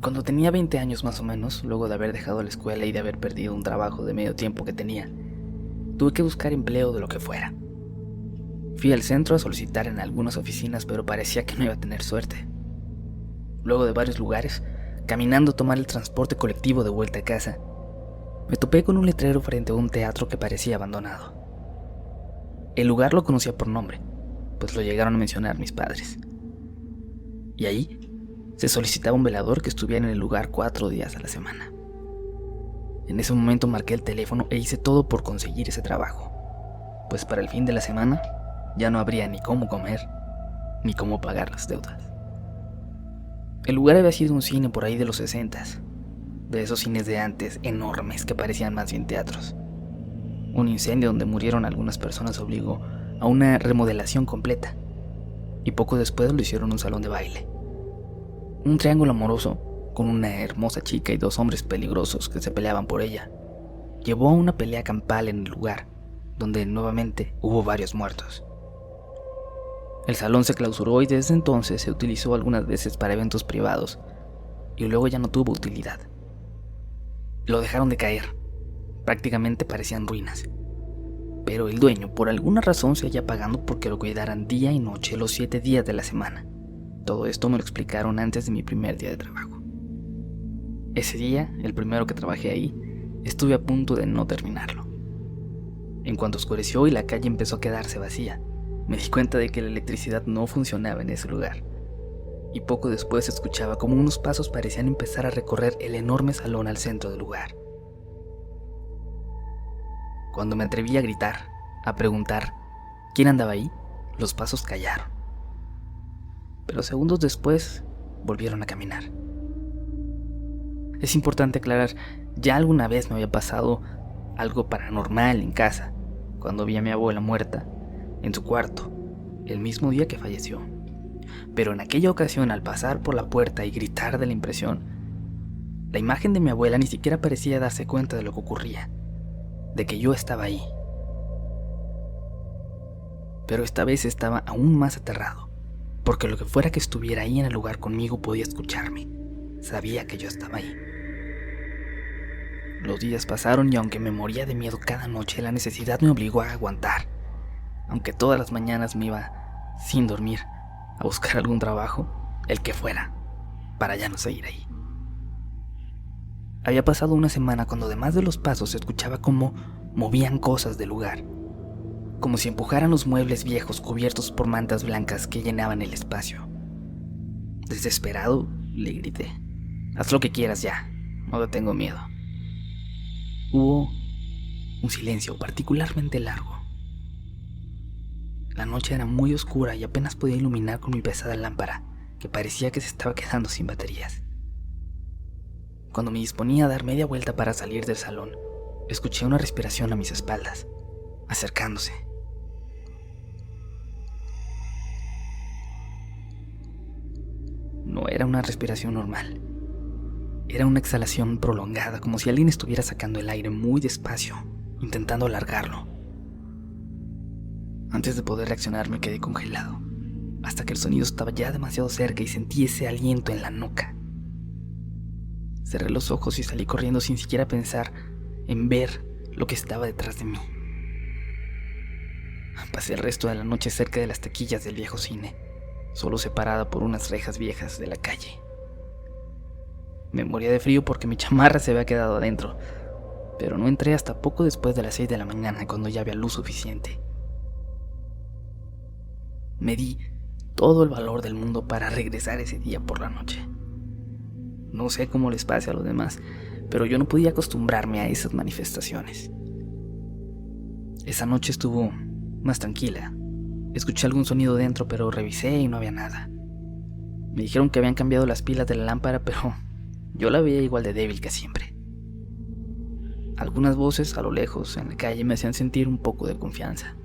Cuando tenía 20 años más o menos, luego de haber dejado la escuela y de haber perdido un trabajo de medio tiempo que tenía, tuve que buscar empleo de lo que fuera. Fui al centro a solicitar en algunas oficinas, pero parecía que no iba a tener suerte. Luego de varios lugares, caminando a tomar el transporte colectivo de vuelta a casa, me topé con un letrero frente a un teatro que parecía abandonado. El lugar lo conocía por nombre, pues lo llegaron a mencionar mis padres. Y ahí se solicitaba un velador que estuviera en el lugar 4 días a la semana. En ese momento marqué el teléfono e hice todo por conseguir ese trabajo, pues para el fin de la semana ya no habría ni cómo comer, ni cómo pagar las deudas. El lugar había sido un cine por ahí de los 60s, de esos cines de antes enormes que parecían más bien teatros. Un incendio donde murieron algunas personas obligó a una remodelación completa, y poco después lo hicieron un salón de baile. Un triángulo amoroso con una hermosa chica y 2 hombres peligrosos que se peleaban por ella llevó a una pelea campal en el lugar, donde nuevamente hubo varios muertos. El salón se clausuró y desde entonces se utilizó algunas veces para eventos privados y luego ya no tuvo utilidad. Lo dejaron de caer, prácticamente parecían ruinas, pero el dueño por alguna razón seguía pagando porque lo cuidaran día y noche los 7 días de la semana. Todo esto me lo explicaron antes de mi primer día de trabajo. Ese día, el primero que trabajé ahí, estuve a punto de no terminarlo. En cuanto oscureció y la calle empezó a quedarse vacía, me di cuenta de que la electricidad no funcionaba en ese lugar. Y poco después escuchaba como unos pasos parecían empezar a recorrer el enorme salón al centro del lugar. Cuando me atreví a gritar, a preguntar quién andaba ahí, los pasos callaron. Pero segundos después volvieron a caminar. Es importante aclarar, ya alguna vez me había pasado algo paranormal en casa, cuando vi a mi abuela muerta en su cuarto, el mismo día que falleció. Pero en aquella ocasión, al pasar por la puerta y gritar de la impresión, la imagen de mi abuela ni siquiera parecía darse cuenta de lo que ocurría, de que yo estaba ahí. Pero esta vez estaba aún más aterrado, porque lo que fuera que estuviera ahí en el lugar conmigo podía escucharme. Sabía que yo estaba ahí. Los días pasaron y aunque me moría de miedo cada noche, la necesidad me obligó a aguantar. Aunque todas las mañanas me iba, sin dormir, a buscar algún trabajo, el que fuera, para ya no seguir ahí. Había pasado una semana cuando además de los pasos se escuchaba cómo movían cosas del lugar, como si empujaran los muebles viejos cubiertos por mantas blancas que llenaban el espacio. Desesperado, le grité: «Haz lo que quieras ya, no te tengo miedo». Hubo un silencio particularmente largo. La noche era muy oscura y apenas podía iluminar con mi pesada lámpara, que parecía que se estaba quedando sin baterías. Cuando me disponía a dar media vuelta para salir del salón, escuché una respiración a mis espaldas, acercándose. No era una respiración normal. Era una exhalación prolongada, como si alguien estuviera sacando el aire muy despacio, intentando alargarlo. Antes de poder reaccionar me quedé congelado, hasta que el sonido estaba ya demasiado cerca y sentí ese aliento en la nuca. Cerré los ojos y salí corriendo sin siquiera pensar en ver lo que estaba detrás de mí. Pasé el resto de la noche cerca de las taquillas del viejo cine, solo separada por unas rejas viejas de la calle. Me moría de frío porque mi chamarra se había quedado adentro, pero no entré hasta poco después de las 6 de la mañana, cuando ya había luz suficiente. Me di todo el valor del mundo para regresar ese día por la noche. No sé cómo les pase a los demás, pero yo no podía acostumbrarme a esas manifestaciones. Esa noche estuvo más tranquila. Escuché algún sonido dentro, pero revisé y no había nada. Me dijeron que habían cambiado las pilas de la lámpara, pero yo la veía igual de débil que siempre. Algunas voces a lo lejos en la calle me hacían sentir un poco de confianza.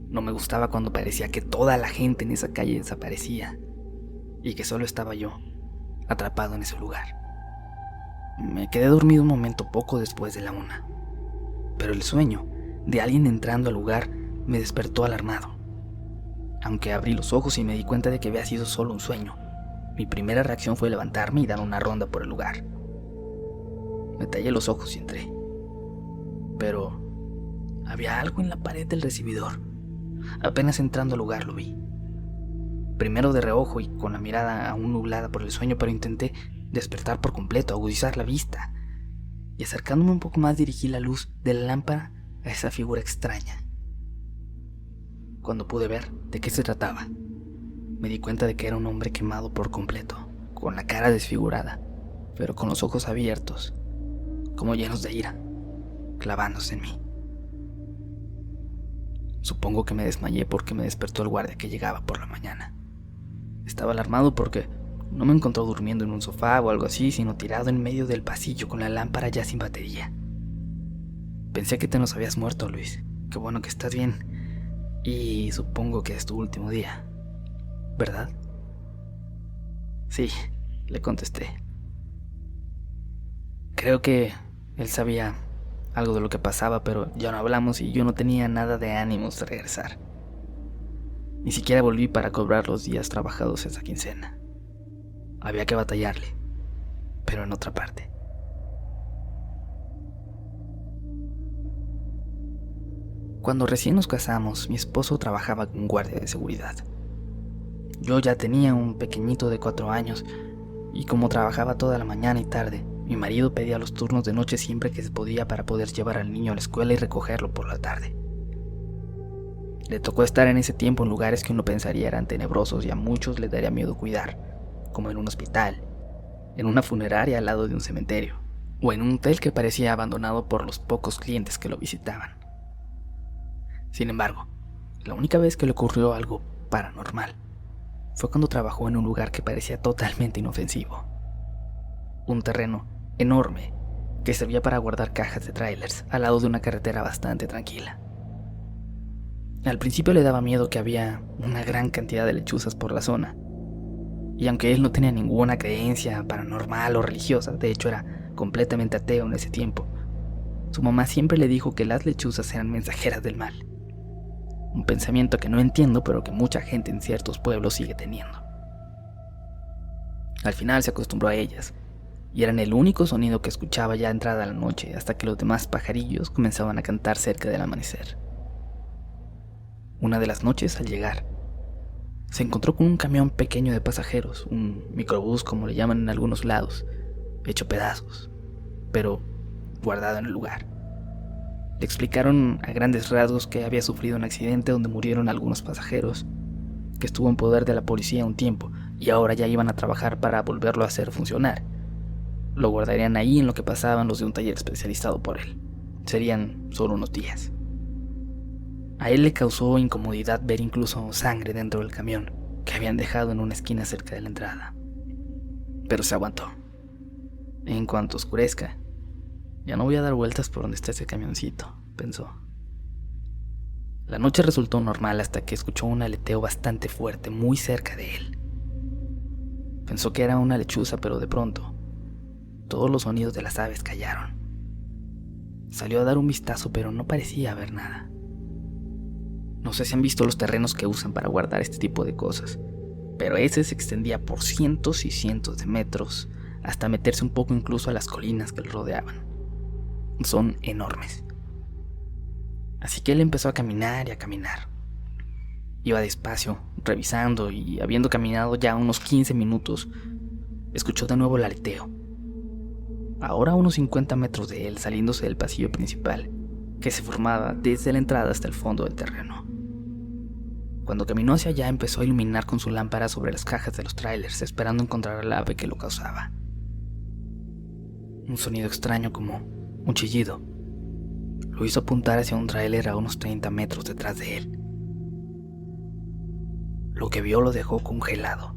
No me gustaba cuando parecía que toda la gente en esa calle desaparecía y que solo estaba yo, atrapado en ese lugar. Me quedé dormido un momento poco después de la 1, pero el sueño de alguien entrando al lugar me despertó alarmado. Aunque abrí los ojos y me di cuenta de que había sido solo un sueño, Mi primera reacción fue levantarme y dar una ronda por el lugar. Me tallé los ojos y entré. Pero había algo en la pared del recibidor. Apenas entrando al lugar lo vi. Primero de reojo y con la mirada aún nublada por el sueño, pero intenté despertar por completo, agudizar la vista. Y acercándome un poco más dirigí la luz de la lámpara a esa figura extraña. Cuando pude ver de qué se trataba, me di cuenta de que era un hombre quemado por completo, con la cara desfigurada, pero con los ojos abiertos, como llenos de ira, clavándose en mí. Supongo que me desmayé porque me despertó el guardia que llegaba por la mañana. Estaba alarmado porque no me encontró durmiendo en un sofá o algo así, sino tirado en medio del pasillo con la lámpara ya sin batería. Pensé que te nos habías muerto, Luis. Qué bueno que estás bien. Y supongo que es tu último día, ¿verdad? Sí, le contesté. Creo que él sabía algo de lo que pasaba, pero ya no hablamos y yo no tenía nada de ánimos de regresar. Ni siquiera volví para cobrar los días trabajados esa quincena. Había que batallarle, pero en otra parte. Cuando recién nos casamos, mi esposo trabajaba como guardia de seguridad. Yo ya tenía un pequeñito de 4 años, y como trabajaba toda la mañana y tarde, mi marido pedía los turnos de noche siempre que se podía para poder llevar al niño a la escuela y recogerlo por la tarde. Le tocó estar en ese tiempo en lugares que uno pensaría eran tenebrosos y a muchos les daría miedo cuidar, como en un hospital, en una funeraria al lado de un cementerio, o en un hotel que parecía abandonado por los pocos clientes que lo visitaban. Sin embargo, la única vez que le ocurrió algo paranormal fue cuando trabajó en un lugar que parecía totalmente inofensivo. Un terreno enorme que servía para guardar cajas de trailers al lado de una carretera bastante tranquila. Al principio le daba miedo que había una gran cantidad de lechuzas por la zona, y aunque él no tenía ninguna creencia paranormal o religiosa, de hecho era completamente ateo en ese tiempo, su mamá siempre le dijo que las lechuzas eran mensajeras del mal. Un pensamiento que no entiendo, pero que mucha gente en ciertos pueblos sigue teniendo. Al final se acostumbró a ellas, y eran el único sonido que escuchaba ya entrada la noche, hasta que los demás pajarillos comenzaban a cantar cerca del amanecer. Una de las noches, al llegar, se encontró con un camión pequeño de pasajeros, un microbús como le llaman en algunos lados, hecho pedazos, pero guardado en el lugar. Le explicaron a grandes rasgos que había sufrido un accidente donde murieron algunos pasajeros, que estuvo en poder de la policía un tiempo y ahora ya iban a trabajar para volverlo a hacer funcionar. Lo guardarían ahí en lo que pasaban los de un taller especializado por él. Serían solo unos días. A él le causó incomodidad ver incluso sangre dentro del camión que habían dejado en una esquina cerca de la entrada. Pero se aguantó. En cuanto oscurezca, ya no voy a dar vueltas por donde está ese camioncito, pensó. La noche resultó normal hasta que escuchó un aleteo bastante fuerte muy cerca de él. Pensó que era una lechuza, pero de pronto todos los sonidos de las aves callaron. Salió a dar un vistazo, pero no parecía haber nada. No sé si han visto los terrenos que usan para guardar este tipo de cosas, pero ese se extendía por cientos y cientos de metros, hasta meterse un poco incluso a las colinas que lo rodeaban. Son enormes. Así que él empezó a caminar y a caminar. Iba despacio, revisando, y habiendo caminado ya unos 15 minutos, escuchó de nuevo el aleteo. Ahora a unos 50 metros de él, saliéndose del pasillo principal, que se formaba desde la entrada hasta el fondo del terreno. Cuando caminó hacia allá, empezó a iluminar con su lámpara sobre las cajas de los trailers, esperando encontrar al ave que lo causaba. Un sonido extraño como un chillido lo hizo apuntar hacia un tráiler a unos 30 metros detrás de él. Lo que vio lo dejó congelado.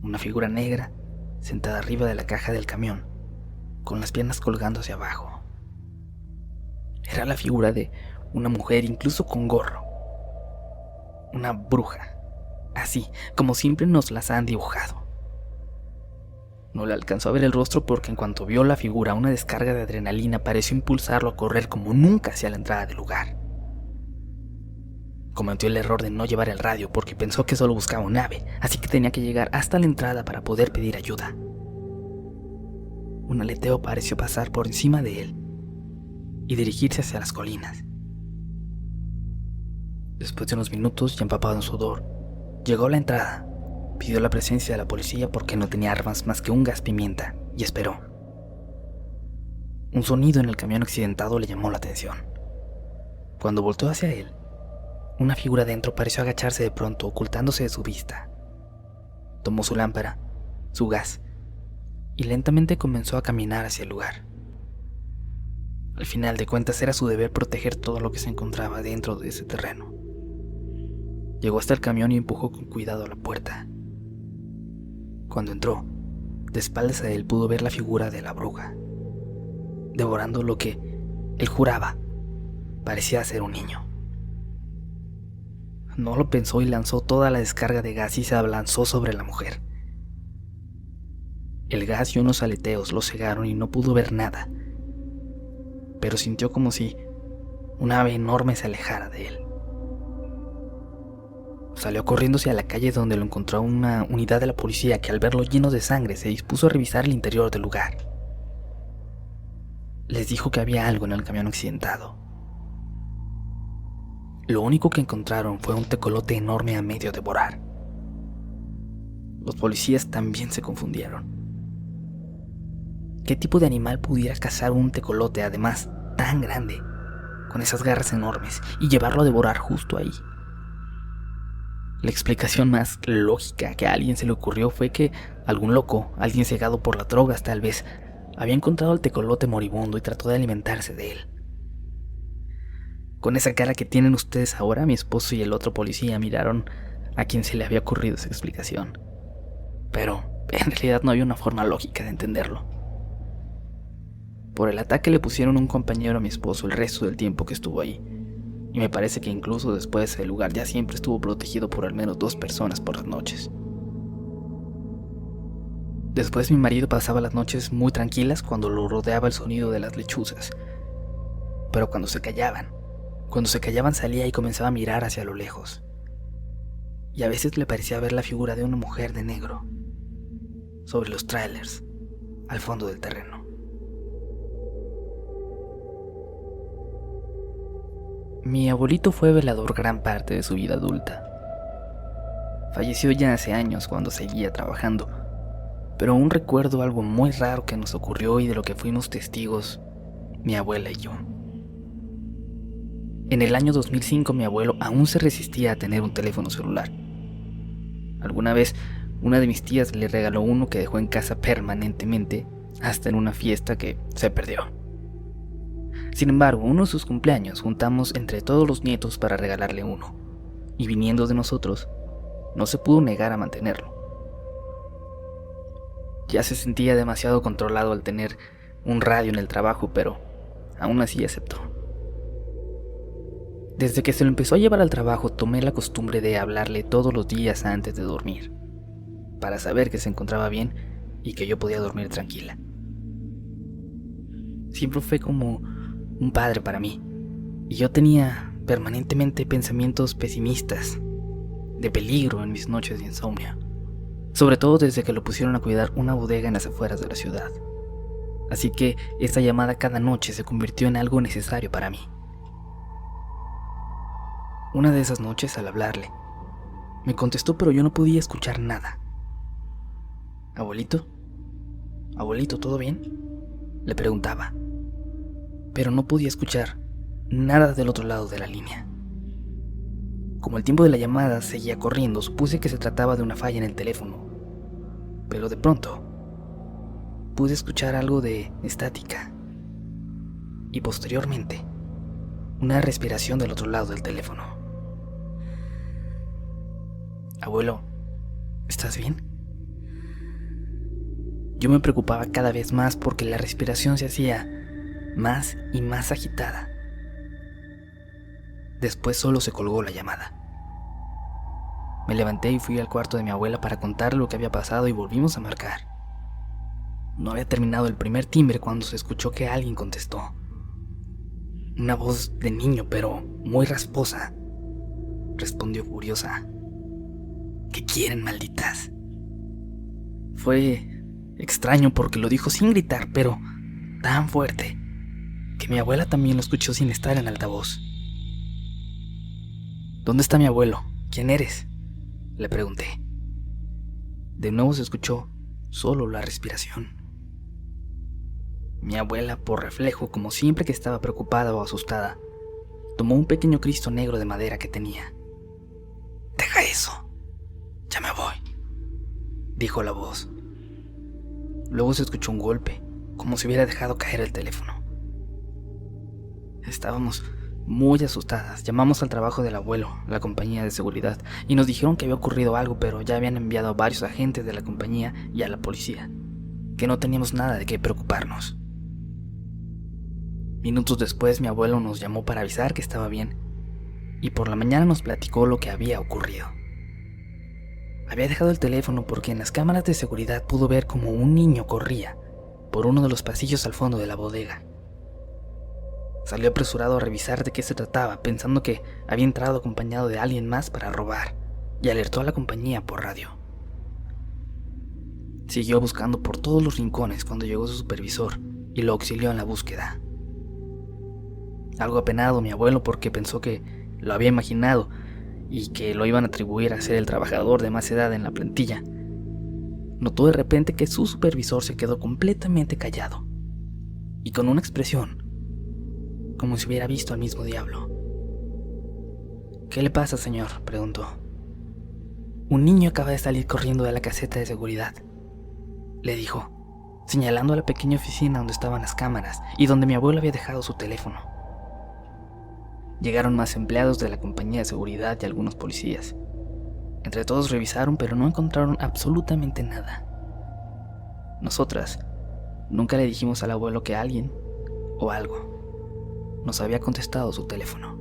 Una figura negra sentada arriba de la caja del camión, con las piernas colgando hacia abajo. Era la figura de una mujer, incluso con gorro. Una bruja, así como siempre nos las han dibujado. No le alcanzó a ver el rostro porque en cuanto vio la figura, una descarga de adrenalina pareció impulsarlo a correr como nunca hacia la entrada del lugar. Cometió el error de no llevar el radio porque pensó que solo buscaba un ave, así que tenía que llegar hasta la entrada para poder pedir ayuda. Un aleteo pareció pasar por encima de él y dirigirse hacia las colinas. Después de unos minutos, ya empapado en sudor, llegó a la entrada, pidió la presencia de la policía porque no tenía armas más que un gas pimienta y esperó. Un sonido en el camión accidentado le llamó la atención. Cuando volteó hacia él, una figura dentro pareció agacharse de pronto, ocultándose de su vista. Tomó su lámpara, su gas, y lentamente comenzó a caminar hacia el lugar. Al final de cuentas era su deber proteger todo lo que se encontraba dentro de ese terreno. Llegó hasta el camión y empujó con cuidado la puerta. Cuando entró, de espaldas a él pudo ver la figura de la bruja, devorando lo que él juraba parecía ser un niño. No lo pensó y lanzó toda la descarga de gas y se abalanzó sobre la mujer. El gas y unos aleteos lo cegaron y no pudo ver nada, pero sintió como si un ave enorme se alejara de él. Salió corriendo hacia la calle donde lo encontró una unidad de la policía que al verlo lleno de sangre se dispuso a revisar el interior del lugar. Les dijo que había algo en el camión accidentado. Lo único que encontraron fue un tecolote enorme a medio devorar. Los policías también se confundieron. ¿Qué tipo de animal pudiera cazar un tecolote, además tan grande, con esas garras enormes, y llevarlo a devorar justo ahí? La explicación más lógica que a alguien se le ocurrió fue que algún loco, alguien cegado por las drogas tal vez, había encontrado al tecolote moribundo y trató de alimentarse de él. Con esa cara que tienen ustedes ahora, mi esposo y el otro policía miraron a quien se le había ocurrido esa explicación. Pero en realidad no había una forma lógica de entenderlo. Por el ataque le pusieron un compañero a mi esposo el resto del tiempo que estuvo ahí. Y me parece que incluso después el lugar ya siempre estuvo protegido por al menos 2 personas por las noches. Después mi marido pasaba las noches muy tranquilas cuando lo rodeaba el sonido de las lechuzas. Pero cuando se callaban salía y comenzaba a mirar hacia lo lejos. Y a veces le parecía ver la figura de una mujer de negro sobre los trailers al fondo del terreno. Mi abuelito fue velador gran parte de su vida adulta. Falleció ya hace años cuando seguía trabajando, pero aún recuerdo algo muy raro que nos ocurrió y de lo que fuimos testigos mi abuela y yo. En el año 2005 mi abuelo aún se resistía a tener un teléfono celular. Alguna vez una de mis tías le regaló uno que dejó en casa permanentemente, hasta en una fiesta que se perdió. Sin embargo, uno de sus cumpleaños juntamos entre todos los nietos para regalarle uno, y viniendo de nosotros, no se pudo negar a mantenerlo. Ya se sentía demasiado controlado al tener un radio en el trabajo, pero aún así aceptó. Desde que se lo empezó a llevar al trabajo, tomé la costumbre de hablarle todos los días antes de dormir, para saber que se encontraba bien y que yo podía dormir tranquila. Siempre fue como un padre para mí, y yo tenía permanentemente pensamientos pesimistas, de peligro en mis noches de insomnio, sobre todo desde que lo pusieron a cuidar una bodega en las afueras de la ciudad. Así que esta llamada cada noche se convirtió en algo necesario para mí. Una de esas noches, al hablarle, me contestó, pero yo no podía escuchar nada. ¿Abuelito? ¿Abuelito, todo bien?, le preguntaba. Pero no podía escuchar nada del otro lado de la línea. Como el tiempo de la llamada seguía corriendo, supuse que se trataba de una falla en el teléfono. Pero de pronto, pude escuchar algo de estática. Y posteriormente, una respiración del otro lado del teléfono. Abuelo, ¿estás bien? Yo me preocupaba cada vez más porque la respiración se hacía más y más agitada. Después solo se colgó la llamada. Me levanté y fui al cuarto de mi abuela para contarle lo que había pasado y volvimos a marcar. No había terminado el primer timbre cuando se escuchó que alguien contestó. Una voz de niño, pero muy rasposa. respondió furiosa. ¿Qué quieren, malditas? Fue extraño porque lo dijo sin gritar, pero tan fuerte que mi abuela también lo escuchó sin estar en altavoz. ¿Dónde está mi abuelo? ¿Quién eres?, le pregunté. De nuevo se escuchó solo la respiración. Mi abuela, por reflejo, como siempre que estaba preocupada o asustada, tomó un pequeño Cristo negro de madera que tenía. «Deja eso, ya me voy», dijo la voz. Luego se escuchó un golpe, como si hubiera dejado caer el teléfono. Estábamos muy asustadas. Llamamos al trabajo del abuelo, la compañía de seguridad, y nos dijeron que había ocurrido algo, pero ya habían enviado a varios agentes de la compañía y a la policía, que no teníamos nada de qué preocuparnos. Minutos después mi abuelo nos llamó para avisar que estaba bien, y por la mañana nos platicó lo que había ocurrido. Había dejado el teléfono porque en las cámaras de seguridad pudo ver como un niño corría por uno de los pasillos al fondo de la bodega. Salió apresurado a revisar de qué se trataba, pensando que había entrado acompañado de alguien más para robar, y alertó a la compañía por radio. Siguió buscando por todos los rincones cuando llegó su supervisor y lo auxilió en la búsqueda. Algo apenado mi abuelo porque pensó que lo había imaginado y que lo iban a atribuir a ser el trabajador de más edad en la plantilla, notó de repente que su supervisor se quedó completamente callado y con una expresión como si hubiera visto al mismo diablo. «¿Qué le pasa, señor?», preguntó. «Un niño acaba de salir corriendo de la caseta de seguridad», le dijo, señalando a la pequeña oficina donde estaban las cámaras y donde mi abuelo había dejado su teléfono. Llegaron más empleados de la compañía de seguridad y algunos policías. Entre todos revisaron, pero no encontraron absolutamente nada. Nosotras nunca le dijimos al abuelo que alguien o algo nos había contestado su teléfono.